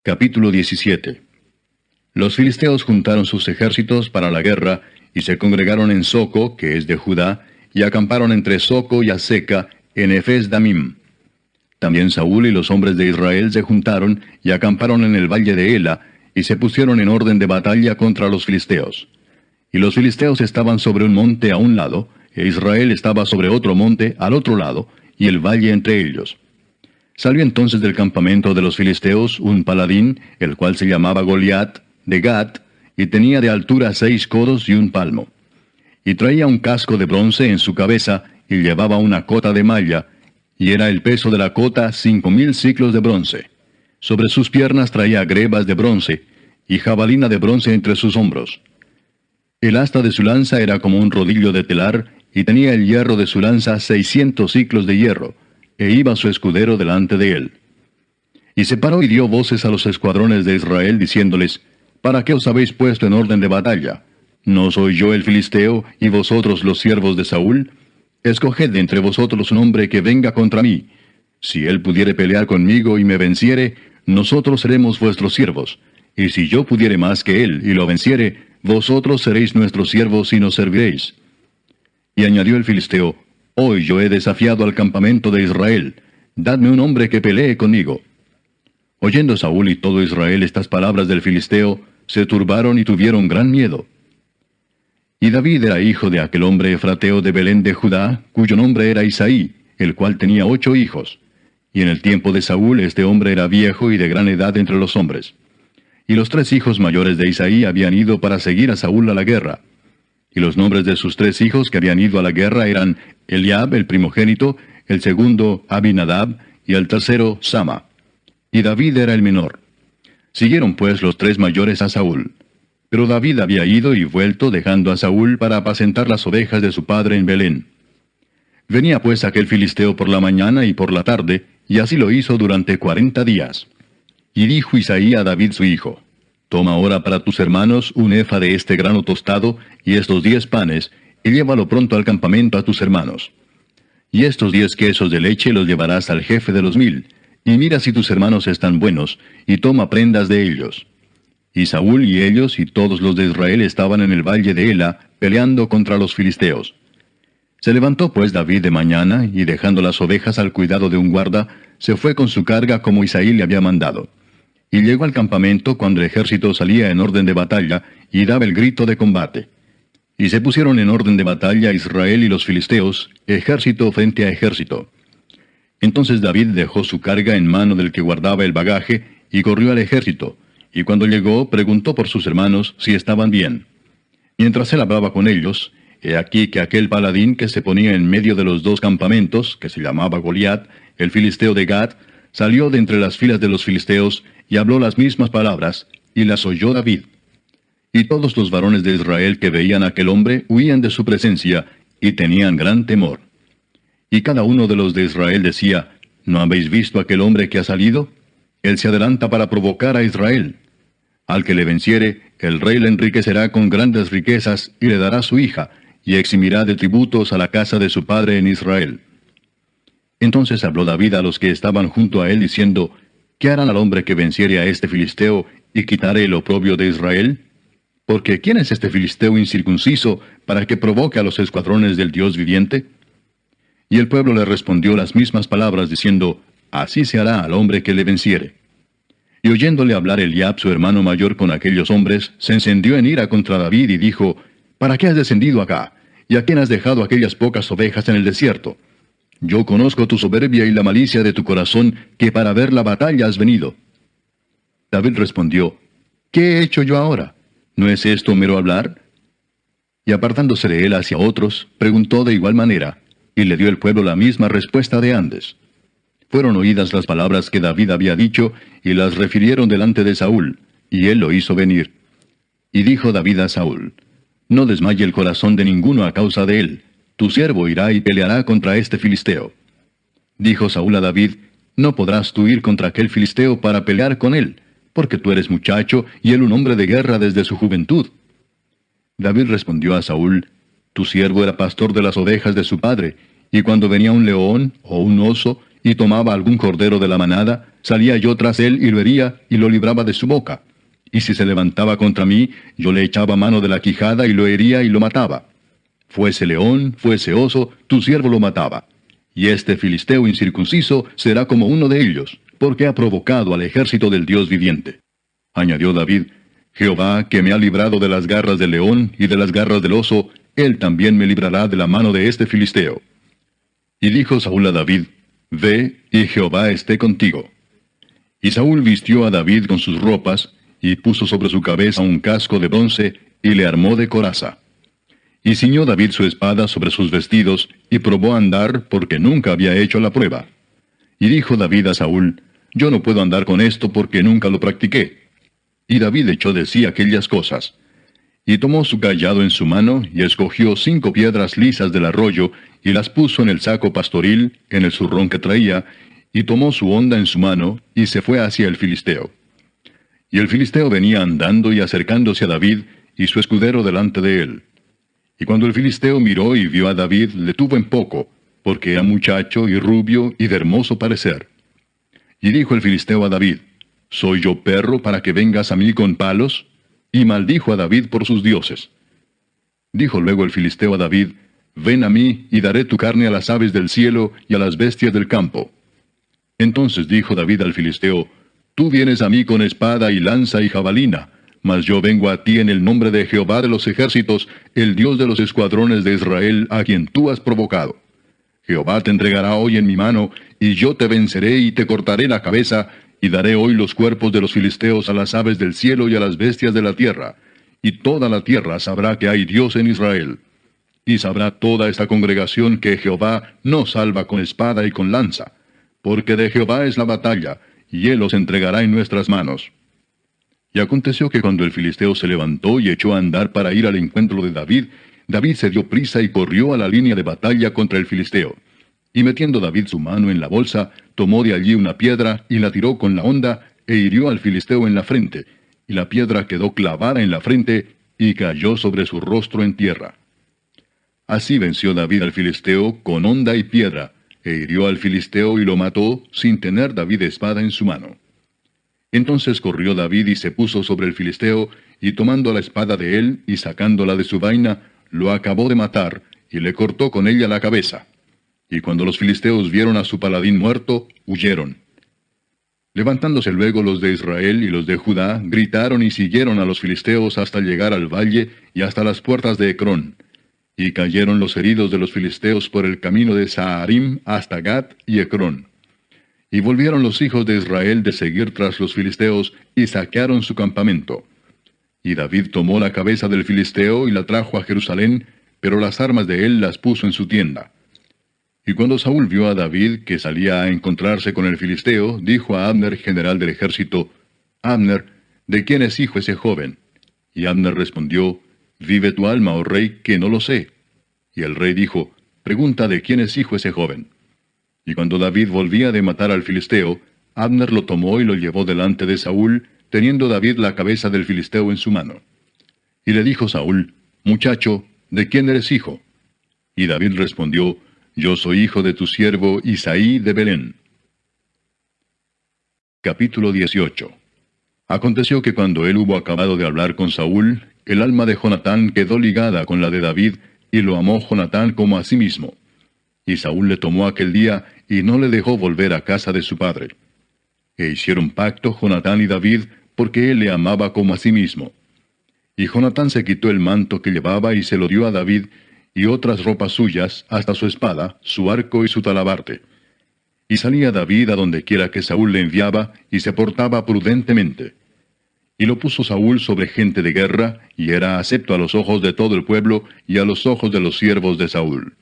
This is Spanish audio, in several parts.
Capítulo 17. Los filisteos juntaron sus ejércitos para la guerra, y se congregaron en Soco, que es de Judá, y acamparon entre Soco y Aseca, en Efes Damim. También Saúl y los hombres de Israel se juntaron, y acamparon en el valle de Ela, y se pusieron en orden de batalla contra los filisteos. Y los filisteos estaban sobre un monte a un lado, e Israel estaba sobre otro monte al otro lado, y el valle entre ellos. Salió entonces del campamento de los filisteos un paladín, el cual se llamaba Goliat, de Gat, y tenía de altura 6 codos y 1 palmo. Y traía un casco de bronce en su cabeza, y llevaba una cota de malla, y era el peso de la cota 5000 siclos de bronce. Sobre sus piernas traía grebas de bronce, y jabalina de bronce entre sus hombros. El asta de su lanza era como un rodillo de telar, y tenía el hierro de su lanza 600 siclos de hierro, e iba su escudero delante de él. Y se paró y dio voces a los escuadrones de Israel, diciéndoles, ¿para qué os habéis puesto en orden de batalla? ¿No soy yo el filisteo, y vosotros los siervos de Saúl? Escoged de entre vosotros un hombre que venga contra mí. Si él pudiere pelear conmigo y me venciere, nosotros seremos vuestros siervos. Y si yo pudiere más que él y lo venciere, vosotros seréis nuestros siervos y nos serviréis. Y añadió el filisteo, Hoy yo he desafiado al campamento de Israel. Dadme un hombre que pelee conmigo. Oyendo Saúl y todo Israel estas palabras del filisteo, se turbaron y tuvieron gran miedo. Y David era hijo de aquel hombre efrateo de Belén de Judá, cuyo nombre era Isaí, el cual tenía 8 hijos. Y en el tiempo de Saúl este hombre era viejo y de gran edad entre los hombres. Y los 3 hijos mayores de Isaí habían ido para seguir a Saúl a la guerra. Y los nombres de sus 3 hijos que habían ido a la guerra eran Eliab, el primogénito, el segundo Abinadab, y el tercero Sama. Y David era el menor. Siguieron pues los 3 mayores a Saúl. Pero David había ido y vuelto, dejando a Saúl para apacentar las ovejas de su padre en Belén. Venía pues aquel filisteo por la mañana y por la tarde, y así lo hizo durante 40 días. Y dijo Isaí a David su hijo, Toma ahora para tus hermanos un efa de este grano tostado, y estos 10 panes, y llévalo pronto al campamento a tus hermanos. Y estos 10 quesos de leche los llevarás al jefe de los 1000, y mira si tus hermanos están buenos, y toma prendas de ellos. Y Saúl y ellos y todos los de Israel estaban en el valle de Ela, peleando contra los filisteos. Se levantó pues David de mañana, y dejando las ovejas al cuidado de un guarda, se fue con su carga como Isaí le había mandado. Y llegó al campamento cuando el ejército salía en orden de batalla, y daba el grito de combate. Y se pusieron en orden de batalla Israel y los filisteos, ejército frente a ejército. Entonces David dejó su carga en mano del que guardaba el bagaje, y corrió al ejército, y cuando llegó preguntó por sus hermanos si estaban bien. Mientras él hablaba con ellos, he aquí que aquel paladín que se ponía en medio de los 2 campamentos, que se llamaba Goliat, el filisteo de Gat, salió de entre las filas de los filisteos, y habló las mismas palabras, y las oyó David. Y todos los varones de Israel que veían a aquel hombre huían de su presencia, y tenían gran temor. Y cada uno de los de Israel decía, ¿no habéis visto aquel hombre que ha salido? Él se adelanta para provocar a Israel. Al que le venciere, el rey le enriquecerá con grandes riquezas, y le dará su hija, y eximirá de tributos a la casa de su padre en Israel. Entonces habló David a los que estaban junto a él, diciendo, ¿qué harán al hombre que venciere a este filisteo, y quitare el oprobio de Israel? Porque ¿quién es este filisteo incircunciso, para que provoque a los escuadrones del Dios viviente? Y el pueblo le respondió las mismas palabras, diciendo, Así se hará al hombre que le venciere. Y oyéndole hablar Eliab, su hermano mayor, con aquellos hombres, se encendió en ira contra David, y dijo, ¿para qué has descendido acá? ¿Y a quién has dejado aquellas pocas ovejas en el desierto? Yo conozco tu soberbia y la malicia de tu corazón, que para ver la batalla has venido. David respondió, ¿qué he hecho yo ahora? ¿No es esto mero hablar? Y apartándose de él hacia otros, preguntó de igual manera, y le dio el pueblo la misma respuesta de antes. Fueron oídas las palabras que David había dicho, y las refirieron delante de Saúl, y él lo hizo venir. Y dijo David a Saúl, No desmaye el corazón de ninguno a causa de él. Tu siervo irá y peleará contra este filisteo. Dijo Saúl a David, No podrás tú ir contra aquel filisteo para pelear con él, porque tú eres muchacho, y él un hombre de guerra desde su juventud. David respondió a Saúl, Tu siervo era pastor de las ovejas de su padre, y cuando venía un león o un oso, y tomaba algún cordero de la manada, salía yo tras él y lo hería y lo libraba de su boca. Y si se levantaba contra mí, yo le echaba mano de la quijada y lo hería y lo mataba. Fuese león, fuese oso, tu siervo lo mataba. Y este filisteo incircunciso será como uno de ellos, porque ha provocado al ejército del Dios viviente. Añadió David: Jehová, que me ha librado de las garras del león y de las garras del oso, él también me librará de la mano de este filisteo. Y dijo Saúl a David: Ve, y Jehová esté contigo. Y Saúl vistió a David con sus ropas, y puso sobre su cabeza un casco de bronce, y le armó de coraza. Y ciñó David su espada sobre sus vestidos, y probó a andar, porque nunca había hecho la prueba. Y dijo David a Saúl: Yo no puedo andar con esto, porque nunca lo practiqué. Y David echó de sí aquellas cosas. Y tomó su cayado en su mano, y escogió 5 piedras lisas del arroyo, y las puso en el saco pastoril, en el zurrón que traía, y tomó su honda en su mano, y se fue hacia el filisteo. Y el filisteo venía andando y acercándose a David, y su escudero delante de él. Y cuando el filisteo miró y vio a David, le tuvo en poco, porque era muchacho y rubio y de hermoso parecer. Y dijo el filisteo a David: ¿Soy yo perro para que vengas a mí con palos? Y maldijo a David por sus dioses. Dijo luego el filisteo a David: Ven a mí, y daré tu carne a las aves del cielo y a las bestias del campo. Entonces dijo David al filisteo: Tú vienes a mí con espada y lanza y jabalina, mas yo vengo a ti en el nombre de Jehová de los ejércitos, el Dios de los escuadrones de Israel, a quien tú has provocado. Jehová te entregará hoy en mi mano, y yo te venceré y te cortaré la cabeza, y daré hoy los cuerpos de los filisteos a las aves del cielo y a las bestias de la tierra. Y toda la tierra sabrá que hay Dios en Israel. Y sabrá toda esta congregación que Jehová no salva con espada y con lanza, porque de Jehová es la batalla, y él los entregará en nuestras manos. Y aconteció que cuando el filisteo se levantó y echó a andar para ir al encuentro de David, David se dio prisa y corrió a la línea de batalla contra el filisteo. Y metiendo David su mano en la bolsa, tomó de allí una piedra y la tiró con la honda, e hirió al filisteo en la frente, y la piedra quedó clavada en la frente, y cayó sobre su rostro en tierra. Así venció David al filisteo con honda y piedra, e hirió al filisteo y lo mató, sin tener David espada en su mano. Entonces corrió David y se puso sobre el filisteo, y tomando la espada de él, y sacándola de su vaina, lo acabó de matar, y le cortó con ella la cabeza. Y cuando los filisteos vieron a su paladín muerto, huyeron. Levantándose luego los de Israel y los de Judá, gritaron y siguieron a los filisteos hasta llegar al valle y hasta las puertas de Ecrón. Y cayeron los heridos de los filisteos por el camino de Saharim hasta Gat y Ecrón. Y volvieron los hijos de Israel de seguir tras los filisteos, y saquearon su campamento. Y David tomó la cabeza del filisteo y la trajo a Jerusalén, pero las armas de él las puso en su tienda. Y cuando Saúl vio a David que salía a encontrarse con el filisteo, dijo a Abner, general del ejército: Abner, ¿de quién es hijo ese joven? Y Abner respondió: Vive tu alma, oh rey, que no lo sé. Y el rey dijo: Pregunta de quién es hijo ese joven. Y cuando David volvía de matar al filisteo, Abner lo tomó y lo llevó delante de Saúl, teniendo David la cabeza del filisteo en su mano. Y le dijo Saúl: Muchacho, ¿de quién eres hijo? Y David respondió: Yo soy hijo de tu siervo Isaí de Belén. Capítulo 18. Aconteció que cuando él hubo acabado de hablar con Saúl, el alma de Jonatán quedó ligada con la de David, y lo amó Jonatán como a sí mismo. Y Saúl le tomó aquel día, y no le dejó volver a casa de su padre. E hicieron pacto Jonatán y David, porque él le amaba como a sí mismo. Y Jonatán se quitó el manto que llevaba y se lo dio a David, y otras ropas suyas, hasta su espada, su arco y su talabarte. Y salía David a donde quiera que Saúl le enviaba, y se portaba prudentemente. Y lo puso Saúl sobre gente de guerra, y era acepto a los ojos de todo el pueblo, y a los ojos de los siervos de Saúl.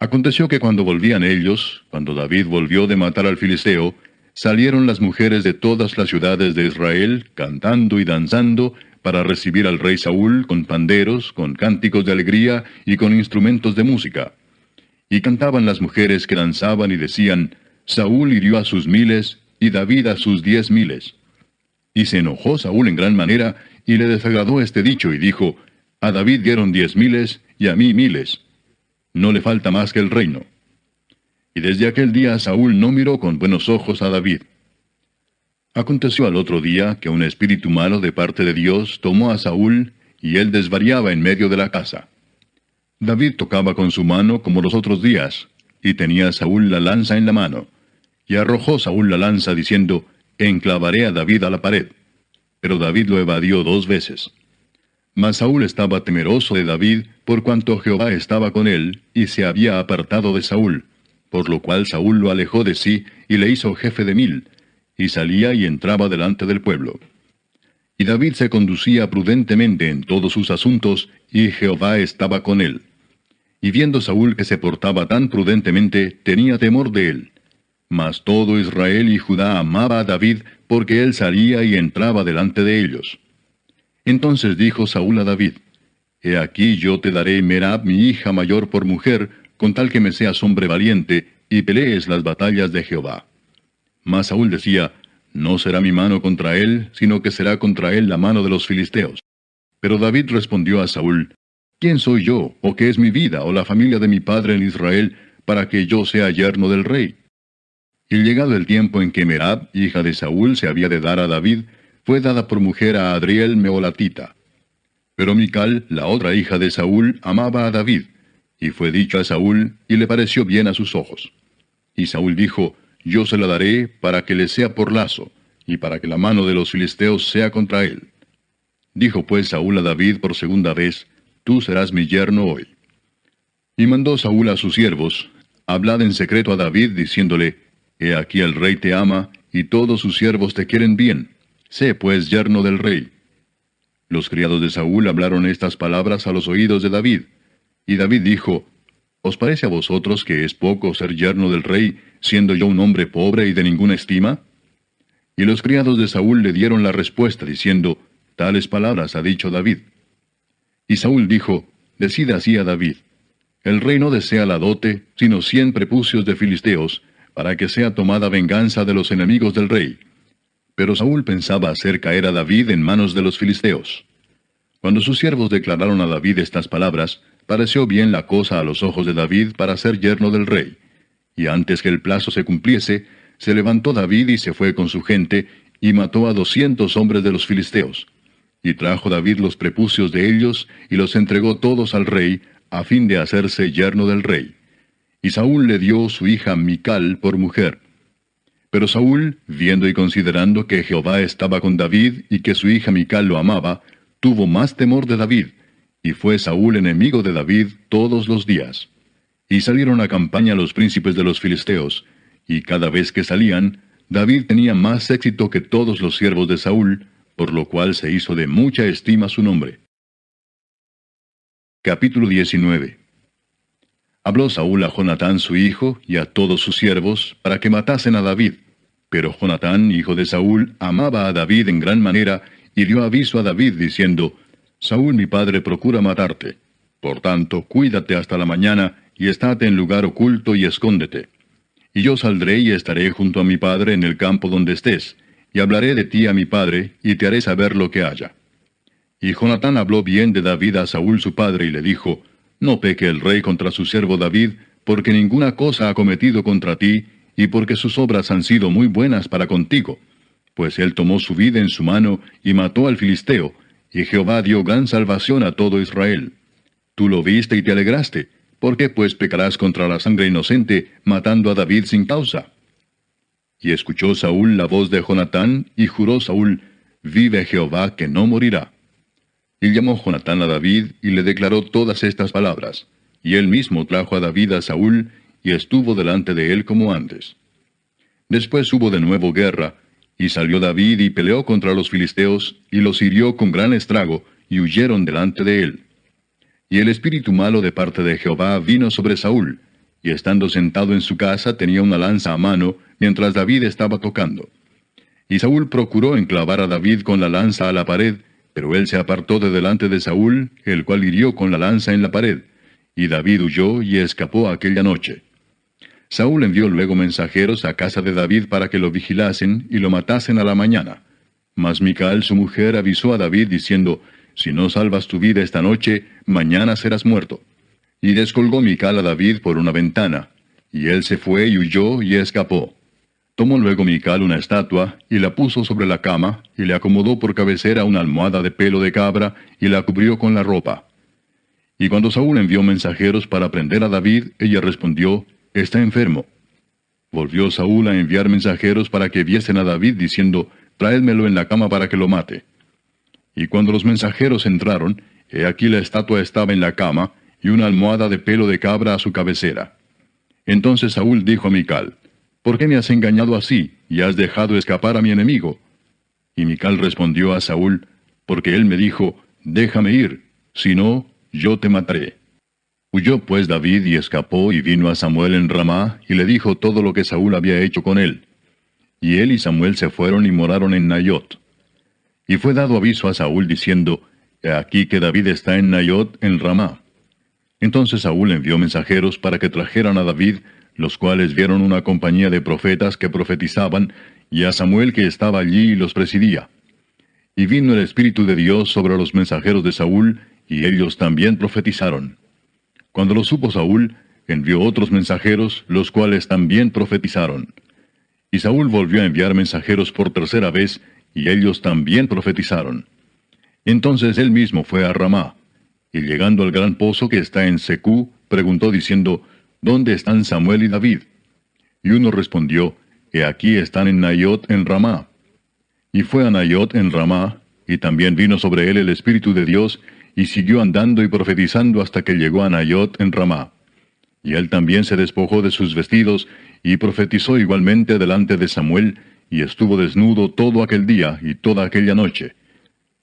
Aconteció que cuando volvían ellos, cuando David volvió de matar al filisteo, salieron las mujeres de todas las ciudades de Israel, cantando y danzando, para recibir al rey Saúl con panderos, con cánticos de alegría y con instrumentos de música. Y cantaban las mujeres que danzaban y decían: Saúl hirió a sus 1000, y David a sus 10,000. Y se enojó Saúl en gran manera, y le desagradó este dicho, y dijo: A David dieron 10,000, y a mí 1000. No le falta más que el reino. Y desde aquel día Saúl no miró con buenos ojos a David. Aconteció al otro día que un espíritu malo de parte de Dios tomó a Saúl, y él desvariaba en medio de la casa. David tocaba con su mano como los otros días, y tenía Saúl la lanza en la mano. Y arrojó Saúl la lanza diciendo, enclavaré a David a la pared. Pero David lo evadió 2 veces. Mas Saúl estaba temeroso de David, por cuanto Jehová estaba con él, y se había apartado de Saúl, por lo cual Saúl lo alejó de sí, y le hizo jefe de 1000, y salía y entraba delante del pueblo. Y David se conducía prudentemente en todos sus asuntos, y Jehová estaba con él. Y viendo Saúl que se portaba tan prudentemente, tenía temor de él. Mas todo Israel y Judá amaba a David, porque él salía y entraba delante de ellos. Entonces dijo Saúl a David, He aquí yo te daré Merab mi hija mayor por mujer, con tal que me seas hombre valiente, y pelees las batallas de Jehová. Mas Saúl decía, No será mi mano contra él, sino que será contra él la mano de los filisteos. Pero David respondió a Saúl, ¿Quién soy yo, o qué es mi vida, o la familia de mi padre en Israel, para que yo sea yerno del rey? Y llegado el tiempo en que Merab, hija de Saúl, se había de dar a David, fue dada por mujer a Adriel Meholatita. Pero Mical, la otra hija de Saúl, amaba a David, y fue dicho a Saúl, y le pareció bien a sus ojos. Y Saúl dijo, Yo se la daré para que le sea por lazo, y para que la mano de los filisteos sea contra él. Dijo pues Saúl a David por segunda vez, Tú serás mi yerno hoy. Y mandó Saúl a sus siervos, Hablad en secreto a David, diciéndole, He aquí el rey te ama, y todos sus siervos te quieren bien. Sé pues yerno del rey. Los criados de Saúl hablaron estas palabras a los oídos de David. Y David dijo, ¿Os parece a vosotros que es poco ser yerno del rey, siendo yo un hombre pobre y de ninguna estima? Y los criados de Saúl le dieron la respuesta, diciendo, Tales palabras ha dicho David. Y Saúl dijo, Decid así a David, el rey no desea la dote, sino 100 prepucios de filisteos, para que sea tomada venganza de los enemigos del rey. Pero Saúl pensaba hacer caer a David en manos de los filisteos. Cuando sus siervos declararon a David estas palabras, pareció bien la cosa a los ojos de David para ser yerno del rey. Y antes que el plazo se cumpliese, se levantó David y se fue con su gente, y mató a 200 hombres de los filisteos. Y trajo David los prepucios de ellos, y los entregó todos al rey, a fin de hacerse yerno del rey. Y Saúl le dio su hija Mical por mujer. Pero Saúl, viendo y considerando que Jehová estaba con David, y que su hija Mical lo amaba, tuvo más temor de David, y fue Saúl enemigo de David todos los días. Y salieron a campaña los príncipes de los filisteos, y cada vez que salían, David tenía más éxito que todos los siervos de Saúl, por lo cual se hizo de mucha estima su nombre. Capítulo 19. Habló Saúl a Jonatán su hijo, y a todos sus siervos, para que matasen a David. Pero Jonatán, hijo de Saúl, amaba a David en gran manera, y dio aviso a David, diciendo, Saúl mi padre procura matarte. Por tanto, cuídate hasta la mañana, y estate en lugar oculto y escóndete. Y yo saldré y estaré junto a mi padre en el campo donde estés, y hablaré de ti a mi padre, y te haré saber lo que haya. Y Jonatán habló bien de David a Saúl su padre, y le dijo, No peque el rey contra su siervo David, porque ninguna cosa ha cometido contra ti, y porque sus obras han sido muy buenas para contigo. Pues él tomó su vida en su mano, y mató al filisteo, y Jehová dio gran salvación a todo Israel. Tú lo viste y te alegraste. ¿Por qué pues pecarás contra la sangre inocente, matando a David sin causa? Y escuchó Saúl la voz de Jonatán, y juró Saúl, Vive Jehová que no morirá. Y llamó Jonatán a David, y le declaró todas estas palabras. Y él mismo trajo a David a Saúl, y estuvo delante de él como antes. Después hubo de nuevo guerra, y salió David y peleó contra los filisteos, y los hirió con gran estrago, y huyeron delante de él. Y el espíritu malo de parte de Jehová vino sobre Saúl, y estando sentado en su casa tenía una lanza a mano, mientras David estaba tocando. Y Saúl procuró enclavar a David con la lanza a la pared, pero él se apartó de delante de Saúl, el cual hirió con la lanza en la pared, y David huyó y escapó aquella noche. Saúl envió luego mensajeros a casa de David para que lo vigilasen y lo matasen a la mañana. Mas Mical su mujer avisó a David diciendo, Si no salvas tu vida esta noche, mañana serás muerto. Y descolgó Mical a David por una ventana, y él se fue y huyó y escapó. Tomó luego Mical una estatua, y la puso sobre la cama, y le acomodó por cabecera una almohada de pelo de cabra, y la cubrió con la ropa. Y cuando Saúl envió mensajeros para prender a David, ella respondió, «Está enfermo». Volvió Saúl a enviar mensajeros para que viesen a David, diciendo, «Traédmelo en la cama para que lo mate». Y cuando los mensajeros entraron, he aquí la estatua estaba en la cama, y una almohada de pelo de cabra a su cabecera. Entonces Saúl dijo a Mical, «¿Por qué me has engañado así, y has dejado escapar a mi enemigo?» Y Mical respondió a Saúl, «Porque él me dijo, déjame ir, si no, yo te mataré». Huyó pues David y escapó y vino a Samuel en Ramá, y le dijo todo lo que Saúl había hecho con él. Y él y Samuel se fueron y moraron en Nayot. Y fue dado aviso a Saúl diciendo, «He aquí que David está en Nayot en Ramá». Entonces Saúl envió mensajeros para que trajeran a David, los cuales vieron una compañía de profetas que profetizaban, y a Samuel que estaba allí y los presidía. Y vino el Espíritu de Dios sobre los mensajeros de Saúl, y ellos también profetizaron. Cuando lo supo Saúl, envió otros mensajeros, los cuales también profetizaron. Y Saúl volvió a enviar mensajeros por tercera vez, y ellos también profetizaron. Entonces él mismo fue a Ramá, y llegando al gran pozo que está en Secú, preguntó diciendo, «¿Dónde están Samuel y David?» Y uno respondió, «He aquí están en Nayot en Ramá». Y fue a Nayot en Ramá, y también vino sobre él el Espíritu de Dios, y siguió andando y profetizando hasta que llegó a Nayot en Ramá. Y él también se despojó de sus vestidos, y profetizó igualmente delante de Samuel, y estuvo desnudo todo aquel día y toda aquella noche.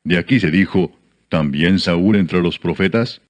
De aquí se dijo, ¿también Saúl entre los profetas?